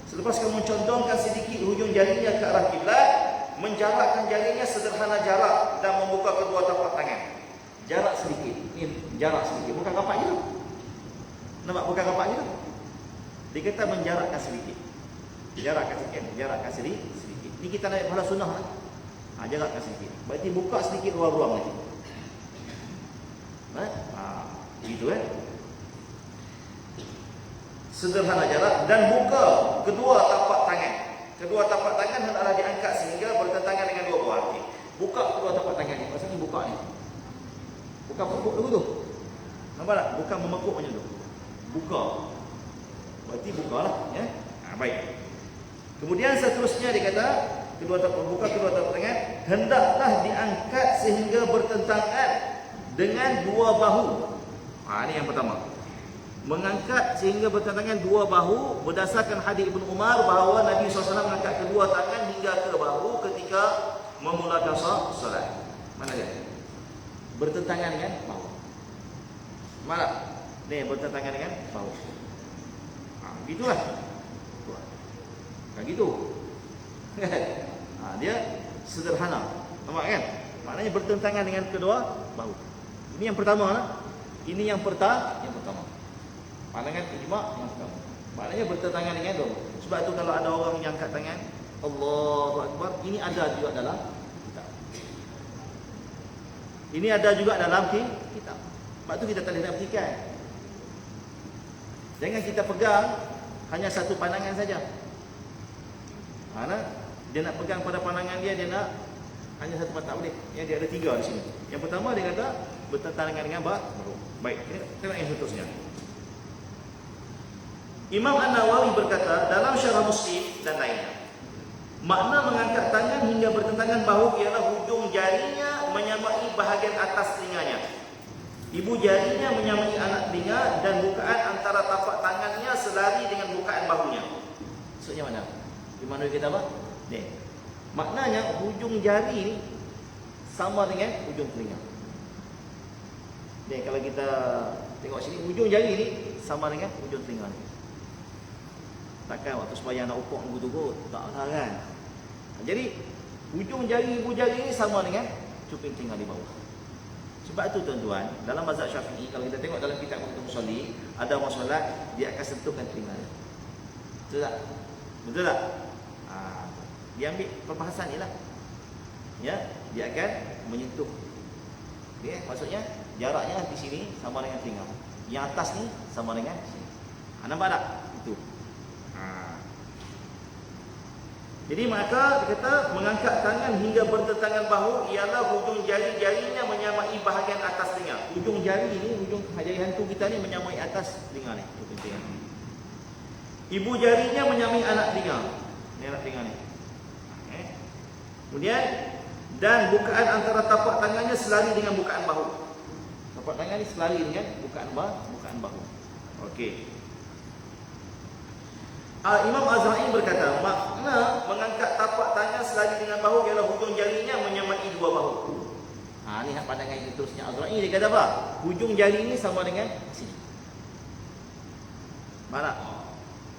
selepas kamu condongkan sedikit hujung jarinya ke arah kiblat, menjarakkan jarinya sederhana jarak dan membuka kedua tapak tangan. Jarak sedikit. Ini jarak sedikit, bukan kapak je tu. Nampak bukan kapak je tu. Dia kata menjarakkan sedikit. Jarakkan sedikit. Ni kita naik pahala sunnah lah. Jarakkan sedikit. Berarti buka sedikit ruang-ruang lagi. Begitu kan. Sederhana jarak dan buka kedua tapak tangan. Kedua tapak tangan hendaklah diangkat sehingga bertentangan dengan dua buah kaki. Buka kedua tapak tangan ni. Maksudnya buka ni. Bukan pekuk dulu tu. Nampak tak? Bukan memekuk macam tu. Buka. Berarti bukalah ya. Baik. Kemudian seterusnya dia kata buka kedua tapak tangan hendaklah diangkat sehingga bertentangan dengan dua bahu. Ini yang pertama. Mengangkat sehingga bertentangan dua bahu berdasarkan hadis Ibnu Umar bahawa Nabi SAW mengangkat kedua tangan hingga ke bahu ketika memulakan solat. Mana dia? Bertentangan dengan bahu. Mana? Ni bertentangan dengan bahu. Begitulah. Kayak gitu. Dia sederhana. Nampak kan? Maknanya bertentangan dengan kedua bahu. Ini yang pertama. Ini yang pertama. Pandangan ijma' yang pertama. Maknanya bertentangan dengan dua. Sebab tu kalau ada orang yang angkat tangan Allahu Akbar, ini ada juga dalam kitab. Ini ada juga dalam kitab. Sebab tu kita tak boleh perhatikan. Jangan kita pegang hanya satu pandangan saja. Dia nak pegang pada pandangan dia nak hanya satu tak boleh. Yang dia ada tiga di sini. Yang pertama dia kata bertentangan dengan bahu. Baik, tengok yang seterusnya. Imam An-Nawawi berkata dalam Syarah Muslim dan lainnya, makna mengangkat tangan hingga bertentangan bahu ialah hujung jarinya menyamai bahagian atas telinganya, ibu jarinya menyamai anak telinga, dan bukaan antara tapak tangannya selari dengan bukaan bahunya. Maksudnya mana? Di mana kita apa? Ni. Maknanya hujung jari ni sama dengan hujung telinga. Ni kalau kita tengok sini, hujung jari ni sama dengan hujung telinga ni. Takkan waktu sembahyang nak ukuk nunggu tu tak lah kan. Jadi hujung jari ibu jari ni sama dengan cuping telinga di bawah. Sebab tu tuan-tuan, dalam mazhab Syafi'i, kalau kita tengok dalam kitab Muqaddimah Musalli, ada orang solat dia akan sentuhkan telinga dia. Betul tak? Betul tak? Dia ambil perbahasan ni lah. Ya, dia akan menyentuh. Okay, maksudnya jaraknya di sini sama dengan telinga. Yang atas ni sama dengan sini. Nampak tak? Itu. Jadi maka dia kata mengangkat tangan hingga bertentangan bahu ialah hujung jari-jarinya menyamai bahagian atas telinga. Hujung jari ni, hujung jari hantu kita ni menyamai atas telinga ni. Ibu jarinya menyamai anak telinga. Ni anak telinga ni. Okay. Kemudian dan bukaan antara tapak tangannya selari dengan bukaan bahu. Tapak tangan ni selari dengan bukaan bahu. Okey. Imam Azra'i berkata, makna mengangkat tapak tangan selari dengan bahu ialah hujung jarinya menyamai dua bahu. Ni pandangan yang terusnya Azra'i, dia kata apa? Hujung jari ni sama dengan sini. Mana?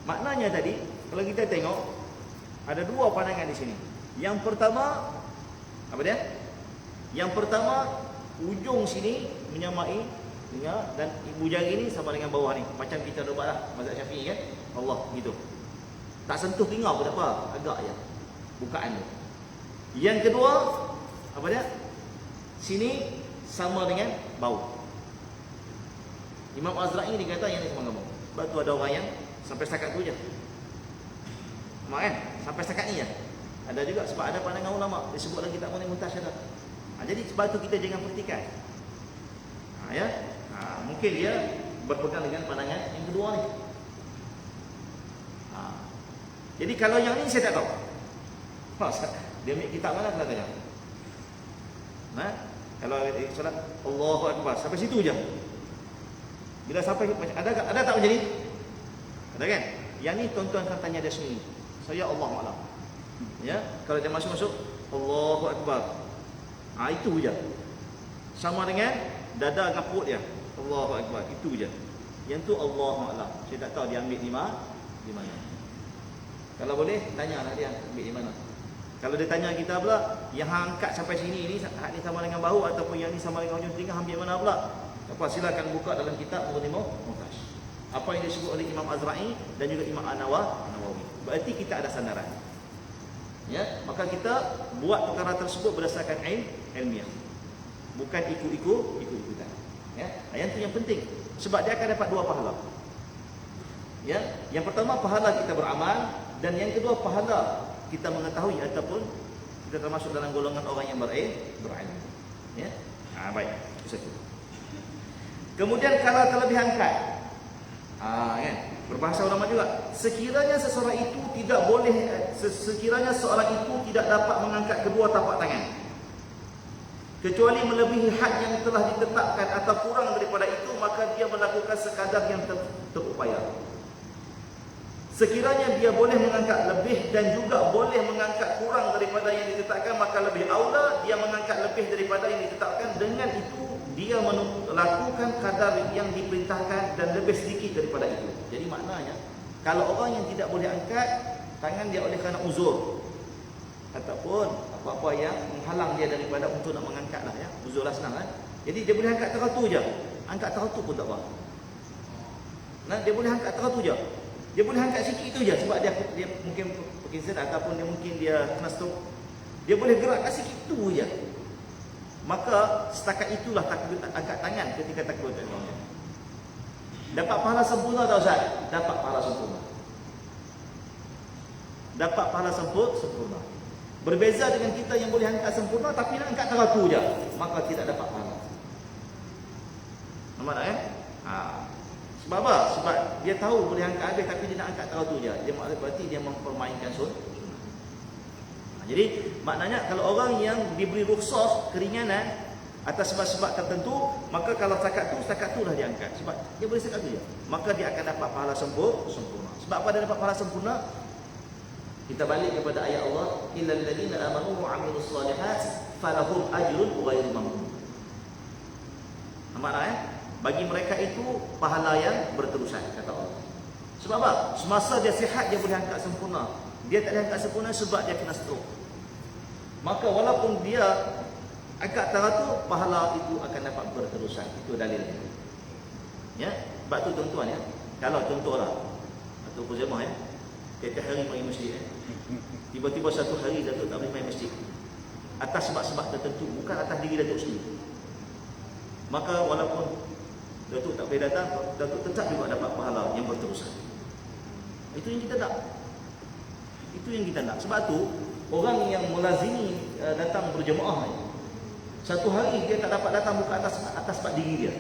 Maknanya tadi, kalau kita tengok, ada dua pandangan di sini. Yang pertama, apa dia? Yang pertama, ujung sini menyamai dan ibu jari ni sama dengan bawah ni. Macam kita buat lah, mazhab Syafi'i kan? Allah gitu. Tak sentuh telinga pun tak apa, agak je bukaan tu. Yang kedua, apa dia? Sini sama dengan bau. Imam Azra'i dia kata yang ni sama dengan bau. Sebab tu ada orang yang sampai setakat tu je. Nampak kan? Sampai setakat ni je. Ada juga sebab ada pandangan ulama disebut dalam kitab Muqaddimah Muhtasyadah. Jadi sebab tu kita jangan perhatikan. Ya. Mungkin dia berpegang dengan pandangan yang kedua ni. Jadi kalau yang ni saya tak tahu. Dia ambil kitab mana kena tanya. Kalau solat Allahu Akbar sampai situ je. Bila sampai ada tak macam ni? Ada kan? Yang ni tuan-tuan akan tanya dia sendiri. Saya Allah Alam. Ya, kalau dia masuk Allahu Akbar. Itu je. Sama dengan dada dengan perut dia. Allahu Akbar. Itu je. Yang tu Allahu Alam. Saya tak tahu dia ambil di mana. Kalau boleh, tanyalah dia ambil di mana. Kalau dia tanya kita pula, yang angkat sampai sini ni, hak ni sama dengan bahu ataupun yang ni sama dengan hujung telinga, ambil mana pula? Apa, silakan buka dalam kitab Muqaddimah Muhtasyadah. Apa yang disebut oleh Imam Azra'i dan juga Imam An-Nawawi. Berarti kita ada sandaran. Ya, maka kita buat perkara tersebut berdasarkan ilmiah. Bukan ikut-ikutan. Ya, yang tu yang penting. Sebab dia akan dapat dua pahala. Ya, yang pertama pahala kita beramal. Dan yang kedua pahala kita mengetahui ataupun kita termasuk dalam golongan orang yang berilmu. Ya. Baik. Itu satu. Kemudian kalau terlebih angkat. Kan? Berbahasa ulama juga. Sekiranya seorang itu tidak dapat mengangkat kedua tapak tangan kecuali melebihi had yang telah ditetapkan atau kurang daripada itu, maka dia melakukan sekadar yang terupaya. Sekiranya dia boleh mengangkat lebih dan juga boleh mengangkat kurang daripada yang ditetapkan, maka lebih aula dia mengangkat lebih daripada yang ditetapkan. Dengan itu dia melakukan kadar yang diperintahkan dan lebih sedikit daripada itu. Jadi maknanya kalau orang yang tidak boleh angkat tangan dia oleh kerana uzur ataupun apa-apa yang menghalang dia daripada untuk nak mengangkat lah ya. Uzur lah senang kan. Jadi dia boleh angkat teratu je. Angkat teratu pun tak apa. Dia boleh angkat teratu je. Dia boleh angkat sikit itu je sebab dia mungkin Parkinson ataupun dia mungkin dia kena stroke. Dia boleh gerakkan sikit itu je. Maka setakat itulah takbir angkat tangan ketika takbir ihram. Dapat pahala sempurna tak Ustaz? Dapat pahala sempurna. Dapat pahala sempurna. Berbeza dengan kita yang boleh angkat sempurna tapi nak angkat teratu je, maka tidak dapat pahala. Nampak tak Sebab apa? Sebab dia tahu boleh angkat habis tapi dia nak angkat tahu tu je. Dia berarti dia mempermainkan sunnah. Jadi maknanya kalau orang yang diberi rukhsah keringanan atas sebab-sebab tertentu, maka kalau setakat tu lah dia angkat. Sebab dia boleh setakat tu je. Maka dia akan dapat pahala sempurna. Sebab apa dia dapat pahala sempurna? Kita balik kepada ayat Allah, illal ladzina amanu wa 'amilus shalihat falahum ajrun ghairu mamnun. Maknanya bagi mereka itu pahala yang berterusan, kata Allah. Sebab apa? Semasa dia sihat dia boleh angkat sempurna. Dia tak boleh angkat sempurna sebab dia kena stroke. Maka walaupun dia angkat teratur, pahala itu akan dapat berterusan. Itu dalilnya. Ya, sebab tu tuan-tuan ya. Kalau contohlah atau pujamah ya, tiap hari pergi masjid ya. Tiba-tiba satu hari Datuk tak boleh main masjid. Atas sebab-sebab tertentu, bukan atas diri Datuk sendiri. Maka walaupun Datuk tak boleh datang, Datuk tetap juga dapat pahala yang berterusan. Itu yang kita nak. Itu yang kita nak. Sebab tu orang yang melazimi datang berjemaah ni, satu hari dia tak dapat datang bukan atas sebab diri dia.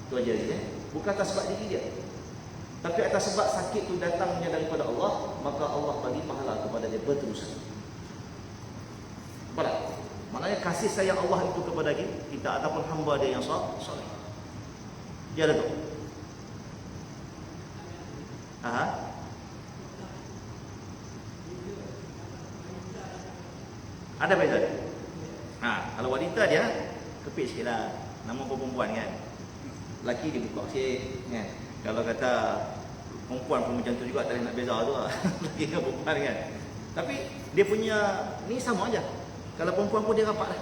Itu aja ya. Bukan atas sebab diri dia. Tapi atas sebab sakit tu datangnya daripada Allah, maka Allah bagi pahala kepada dia berterusan. Baik. Maknanya kasih sayang Allah itu kepada kita ataupun hamba dia yang soleh. Ya Datuk. Aha. Ada beza. Kalau wanita dia kepit sikitlah. Nama perempuan kan. Lelaki dia buka sikit kan. Kalau kata perempuan pun macam tu juga, tak nak beza tu lah. Lelaki dengan perempuan kan. Tapi dia punya ni sama aja. Kalau perempuan pun dia rapat lah.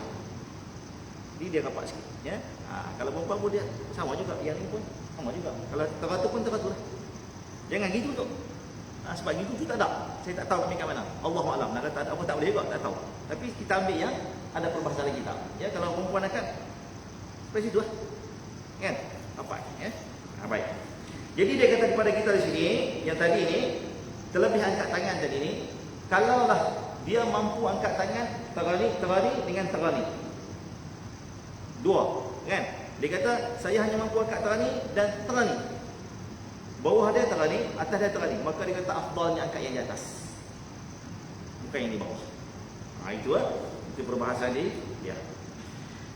Dia rapat sikit ya. Kalau perempuan pun dia sama juga, yang ni pun sama juga. Kalau teratur pun teratur lah. Jangan gitu tu. Sebab gitu tu tak ada. Saya tak tahu kami kat mana. Allahualam. Nak kata ada apa tak boleh juga, tak tahu. Tapi kita ambil yang ada perbahasan kita. Ya, kalau perempuan akan sampai situ lah. Kan? Apa ya? Baik. Jadi dia kata kepada kita di sini, yang tadi ni, terlebih angkat tangan tadi ni, kalaulah dia mampu angkat tangan terani dengan terani. Dua, kan? Dia kata saya hanya mampu angkat terani dan terani. Bawah dia terani, atas dia terani. Maka dia kata afdalnya angkat yang di atas. Bukan yang di bawah. Itu perbahasan dia.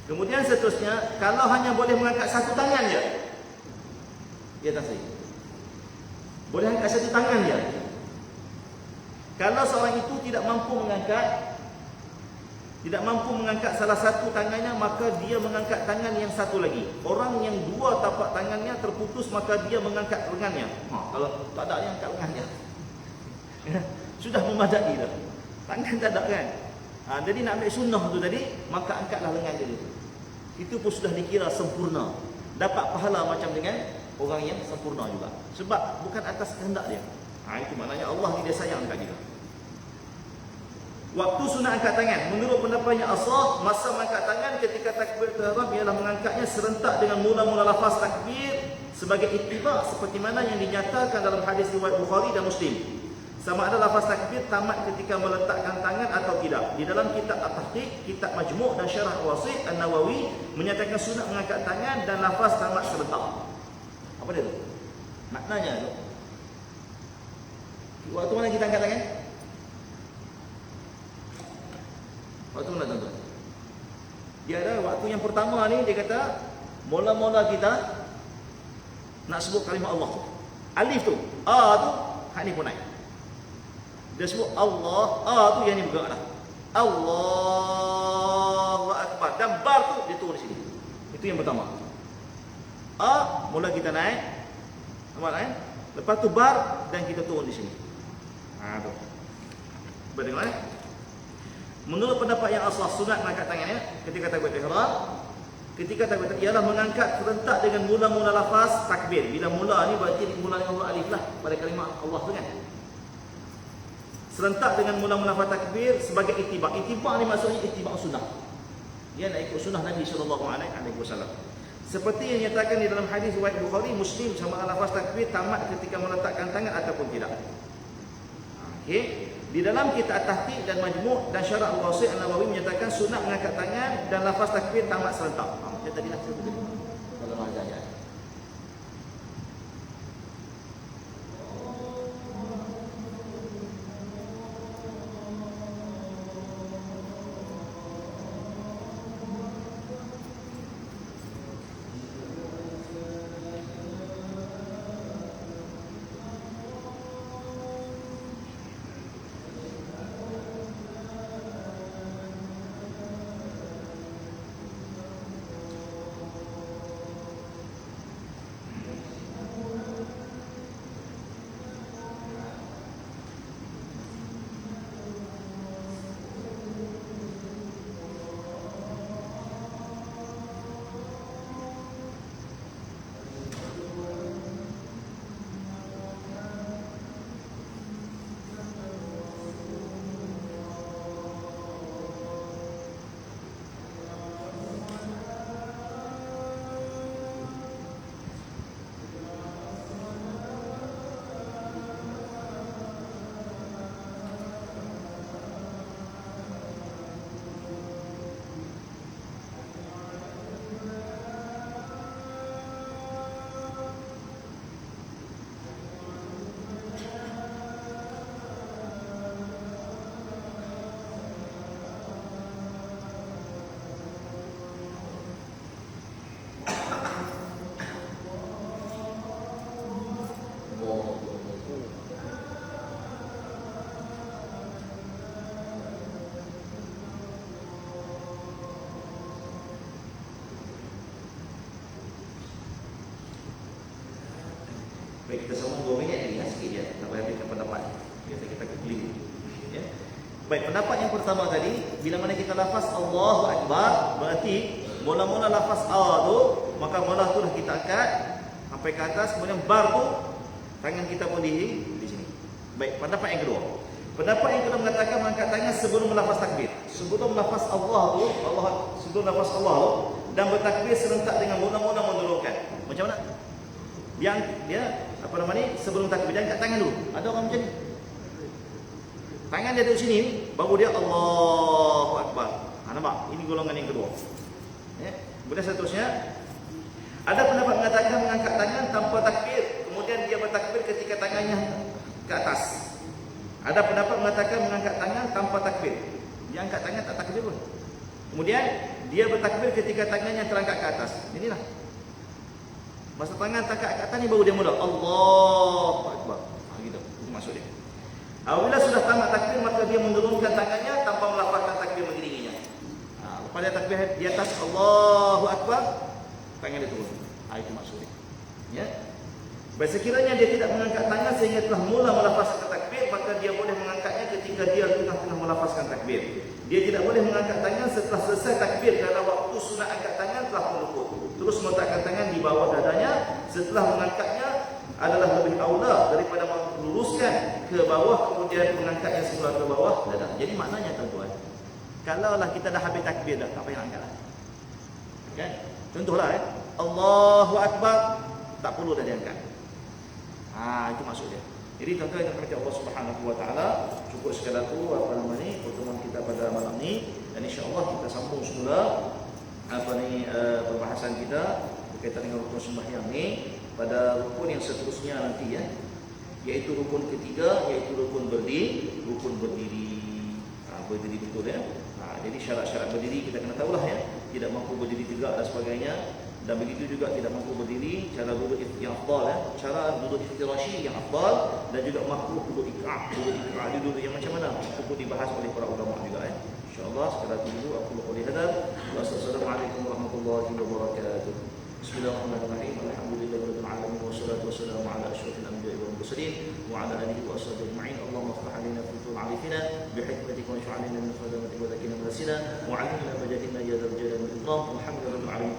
Kemudian seterusnya, kalau hanya boleh mengangkat satu tangan je, dia tak sahih. Boleh angkat satu tangan je. Kalau seorang itu tidak mampu mengangkat salah satu tangannya, maka dia mengangkat tangan yang satu lagi. Orang yang dua tapak tangannya terputus, maka dia mengangkat lengannya. Kalau tak ada, dia angkat lengannya. Sudah memadai dah. Tangan tak ada kan. Jadi nak ambil sunnah tu tadi, maka angkatlah lengan dia. Itu pun sudah dikira sempurna. Dapat pahala macam dengan orang yang sempurna juga. Sebab bukan atas kehendak dia. Itu maknanya Allah ni dia sayang kat kita. Waktu sunat angkat tangan, menurut pendapatnya asah, masa mengangkat tangan ketika takbir ihram ialah mengangkatnya serentak dengan mula-mula lafaz takbir sebagai ittiba seperti mana yang dinyatakan dalam hadis riwayat Bukhari dan Muslim. Sama ada lafaz takbir tamat ketika meletakkan tangan atau tidak. Di dalam kitab At-Tahqiq, kitab Majmu' dan Syarah Wasit An-Nawawi menyatakan sunat mengangkat tangan dan lafaz tamat serentak. Apa dia tu? Maknanya tu, waktu mana kita angkat tangan? Waktu mana tuan-tuan? Dia ada waktu yang pertama ni, dia kata mula-mula kita nak sebut kalimah Allah tu. Alif tu, A tu, hak ni pun naik. Dia sebut Allah, A tu yang ni bergerak dah. Allahu Akbar. Dan bar tu dia turun di sini. Itu yang pertama. A mula kita naik. Nampak kan? Lepas tu bar dan kita turun di sini. Tu. Bagaimana? Menurut pendapat yang asal, sunat mengangkat tangannya ketika takbir ihram. Ketika takbir ialah mengangkat serentak dengan mula-mula lafaz takbir. Bila mula ni berarti mula dengan huruf alif lah pada kalimah Allah tu kan. Serentak dengan mula-mula lafaz takbir sebagai ittiba. Ittiba ni maksudnya ittiba sunnah. Dia nak ikut sunnah Nabi SAW. Seperti yang dinyatakan di dalam hadis riwayat Bukhari, Muslim, sama ada lafaz takbir tamat ketika meletakkan tangan ataupun tidak. Okey. Di dalam kitab At-Tahqiq dan Majmu' dan Syarah Al-Wasit An-Nawawi menyatakan sunat mengangkat tangan dan lafaz takbir tamat serentak. Macam tadi lah saya betul. Kalau mazhab. Baik, kita sambung 2 minit lagi, sikit je. Tak payah berikan pendapat. Biasa kita keliru. Ya. Baik, pendapat yang pertama tadi, bila mana kita lafaz Allahu Akbar, berarti mula-mula lafaz A tu, maka mula tu dah kita angkat sampai ke atas, kemudian bar tu tangan kita pun di sini. Baik, pendapat yang kedua. Pendapat yang kedua mengatakan mengangkat tangan sebelum melafaz takbir. Sebelum melafaz Allah tu, sebelum melafaz Allah tu, dan bertakbir serentak dengan mula-mula menurunkan. Macam mana? Dia apa nama ni? Sebelum takbir dia angkat tangan dulu. Ada orang macam ni. Tangan dia duduk sini, baru dia Allahu Akbar. Nampak? Ini golongan yang kedua. Ya. Kemudian seterusnya, ada pendapat mengatakan mengangkat tangan tanpa takbir, kemudian dia bertakbir ketika tangannya ke atas. Ada pendapat mengatakan mengangkat tangan tanpa takbir. Dia angkat tangan tak takbir pun. Kemudian dia bertakbir ketika tangannya terangkat ke atas. Inilah. Masa tangan terangkat ke atas ni baru dia mula Allahu Akbar. Gitu. Itu maksud dia. Apabila sudah tamat takbir, maka dia menurunkan tangannya tanpa melafazkan takbir mengiringinya. Lepas dia takbir di atas Allahu Akbar, tangan dia turun. Itu maksud dia. Ya. Baik, sekiranya dia tidak mengangkat tangan sehingga telah mula melafazkan takbir, maka dia boleh mengangkatnya ketika dia tengah melafazkan takbir. Dia tidak boleh mengangkat tangan setelah selesai takbir kerana waktu sunat angkat tangan telah meluput. Terus meletakkan tangan di bawah dadanya setelah mengangkatnya adalah lebih aula daripada meluruskan ke bawah kemudian mengangkatnya semula ke bawah dada. Jadi maknanya tuan-tuan, kalaulah kita dah habis takbir dah, tak payah angkatlah. Kan? Contohlah Allahu Akbar, tak perlu dah diangkat. Itu maksud dia. Jadi tuan-tuan yang dirahmati Allah Subhanahu wa taala, cukup sekadar tu pertemuan kita pada malam ni, dan insya-Allah kita sambung semula perbahasan kita berkaitan dengan rukun sembahyang ni pada rukun yang seterusnya nanti ya, iaitu rukun ketiga, iaitu rukun berdiri. Berdiri betul ya. Jadi syarat-syarat berdiri kita kena tahulah ya, tidak mampu berdiri tegak dan sebagainya, dan begitu juga tidak mampu berdiri, cara duduk yang afdal ya, cara duduk iftirashi yang afdal, dan juga mampu duduk ik'ah, duduk yang macam mana, itu dibahas oleh para ulama juga ya. Insyaallah sekadar itu dulu aku qouli hadza. Wassalamualaikum warahmatullahi wabarakatuh. Bismillahirrahmanirrahim. Alhamdulillahirabbil alamin wassalatu wassalamu ala asyrofil anbiya'i wal mursalin wa ala alihi wa ashabihi ajma'in. Allahumma iftah 'alaina fi tutul 'arifina bi hikmatika wa sha'alina min khadamatika wa zakina minasina wa 'allimna ma jahilna ya dzal jalali wal ikram. Alhamdulillahirabbil alamin.